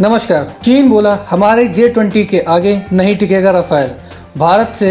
नमस्कार। चीन बोला हमारे J-20 के आगे नहीं टिकेगा राफेल, भारत से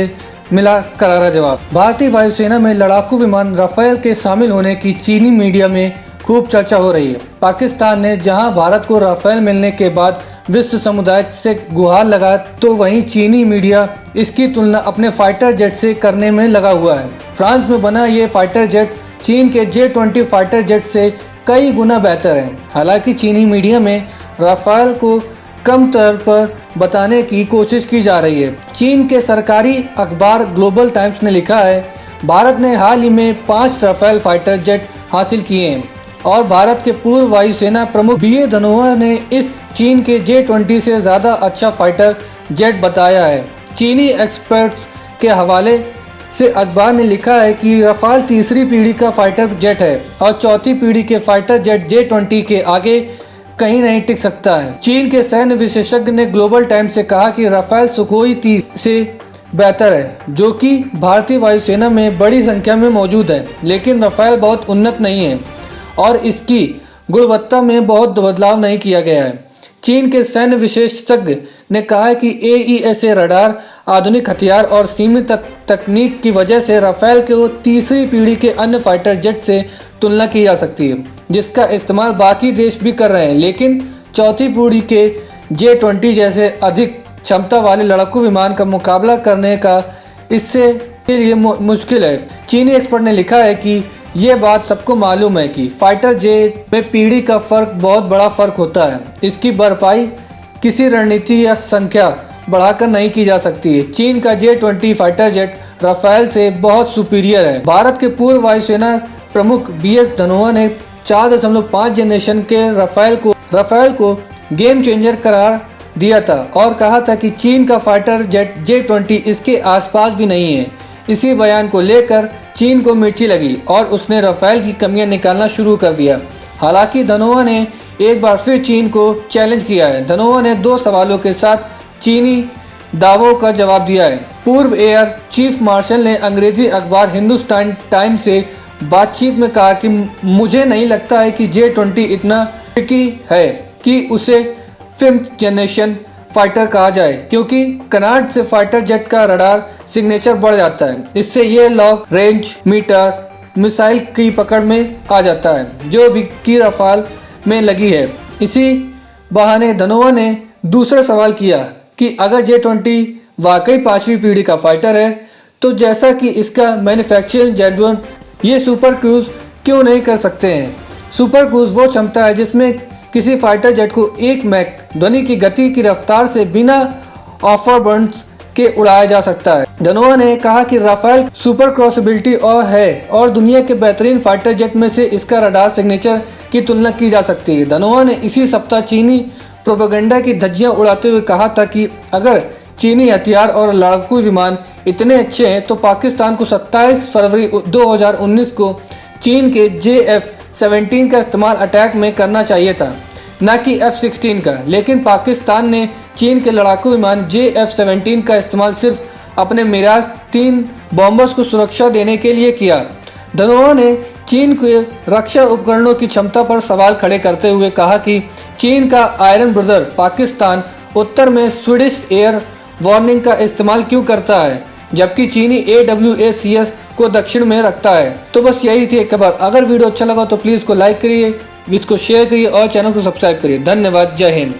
मिला करारा जवाब। भारतीय वायुसेना में लड़ाकू विमान राफेल के शामिल होने की चीनी मीडिया में खूब चर्चा हो रही है। पाकिस्तान ने जहां भारत को राफेल मिलने के बाद विश्व समुदाय से गुहार लगाया, तो वहीं चीनी मीडिया इसकी तुलना अपने फाइटर जेट से करने में लगा हुआ है। फ्रांस में बना ये फाइटर जेट चीन के J-20 फाइटर जेट से कई गुना बेहतर है। हालांकि चीनी मीडिया में राफेल को कम तौर पर बताने की कोशिश की जा रही है। चीन के सरकारी अखबार ग्लोबल टाइम्स ने लिखा है, भारत ने हाल ही में 5 राफेल फाइटर जेट हासिल किए हैं और भारत के पूर्व वायुसेना प्रमुख बी धनोआ ने इस चीन के J-20 से ज़्यादा अच्छा फाइटर जेट बताया है। चीनी एक्सपर्ट्स के हवाले से अखबार ने लिखा है कि राफेल तीसरी पीढ़ी का फाइटर जेट है और चौथी पीढ़ी के फाइटर जेट J-20 के आगे कहीं नहीं टिक सकता है। चीन के सैन्य विशेषज्ञ ने ग्लोबल टाइम्स से कहा कि राफेल सुखोई 30 से बेहतर है, जो कि भारतीय वायुसेना में बड़ी संख्या में मौजूद है, लेकिन राफेल बहुत उन्नत नहीं है और इसकी गुणवत्ता में बहुत बदलाव नहीं किया गया है। चीन के सैन्य विशेषज्ञ ने कहा है कि AESA रडार, आधुनिक हथियार और सीमित तकनीक की वजह से राफेल को तीसरी पीढ़ी के अन्य फाइटर जेट से तुलना की जा सकती है, जिसका इस्तेमाल बाकी देश भी कर रहे हैं। लेकिन चौथी पीढ़ी के J-20 जैसे अधिक क्षमता वाले लड़ाकू विमान का मुकाबला करने का इससे के लिए मुश्किल है। चीनी एक्सपर्ट ने लिखा है कि ये बात सबको मालूम है कि फाइटर जेट में पीढ़ी का बहुत बड़ा फर्क होता है। इसकी भरपाई किसी रणनीति या संख्या बढ़ाकर नहीं की जा सकती है। चीन का J-20 फाइटर जेट राफेल से बहुत सुपीरियर है। भारत के पूर्व वायुसेना प्रमुख BS धनोआ ने 4.5 जनरेशन के राफेल को गेम चेंजर करार दिया था और कहा था कि चीन का फाइटर जेट J-20 इसके आसपास भी नहीं है। इसी बयान को लेकर चीन को मिर्ची लगी और उसने राफेल की कमियां निकालना शुरू कर दिया। हालांकि धनोआ ने एक बार फिर चीन को चैलेंज किया है। धनोआ ने 2 सवालों के साथ चीनी दावों का जवाब दिया है। पूर्व एयर चीफ मार्शल ने अंग्रेजी अखबार हिंदुस्तान टाइम्स से बातचीत में कहा कि मुझे नहीं लगता है कि J-20 इतना ट्रिकी है कि उसे 5th जनरेशन फाइटर कहा जाए, क्योंकि कनाड से फाइटर जेट का रडार सिग्नेचर बढ़ जाता है। इससे ये लॉन्ग रेंज मीटर मिसाइल की पकड़ में आ जाता है, जो भी की राफेल में लगी है। इसी बहाने धनोआ ने दूसरा सवाल किया कि अगर J-20 वाकई 5वीं पीढ़ी का फाइटर है, तो जैसा कि इसका मैन्युफैक्चरिंग जैगुआर ये सुपर क्रूज क्यों नहीं कर सकते हैं। सुपर क्रूज वो क्षमता है जिसमें किसी फाइटर जेट को 1 मैक ध्वनि की गति की रफ्तार से बिना ऑफरबर्न्स के उड़ाया जा सकता है। धनोआ ने कहा कि राफेल सुपर क्रॉसबिलिटी और दुनिया के बेहतरीन फाइटर जेट में से इसका रडार सिग्नेचर की तुलना की जा सकती है। धनोआ ने इसी सप्ताह चीनी प्रोपेगेंडा की धज्जियां उड़ाते हुए कहा था कि अगर चीनी हथियार और लड़ाकू विमान इतने अच्छे हैं तो पाकिस्तान को 27 फरवरी 2019 को चीन के JF-17 का इस्तेमाल अटैक में करना चाहिए था, न कि F-16 का। लेकिन पाकिस्तान ने चीन के लड़ाकू विमान JF-17 का इस्तेमाल सिर्फ अपने मिराज 3 बॉम्बर्स को सुरक्षा देने के लिए किया। धनोआ ने चीन के रक्षा उपकरणों की क्षमता पर सवाल खड़े करते हुए कहा कि चीन का आयरन ब्रदर पाकिस्तान उत्तर में स्वीडिश एयर वार्निंग का इस्तेमाल क्यों करता है, जबकि चीनी AWACS को दक्षिण में रखता है। तो बस यही थी खबर। अगर वीडियो अच्छा लगा तो प्लीज़ को लाइक करिए, इसको शेयर करिए और चैनल को सब्सक्राइब करिए। धन्यवाद। जय हिंद।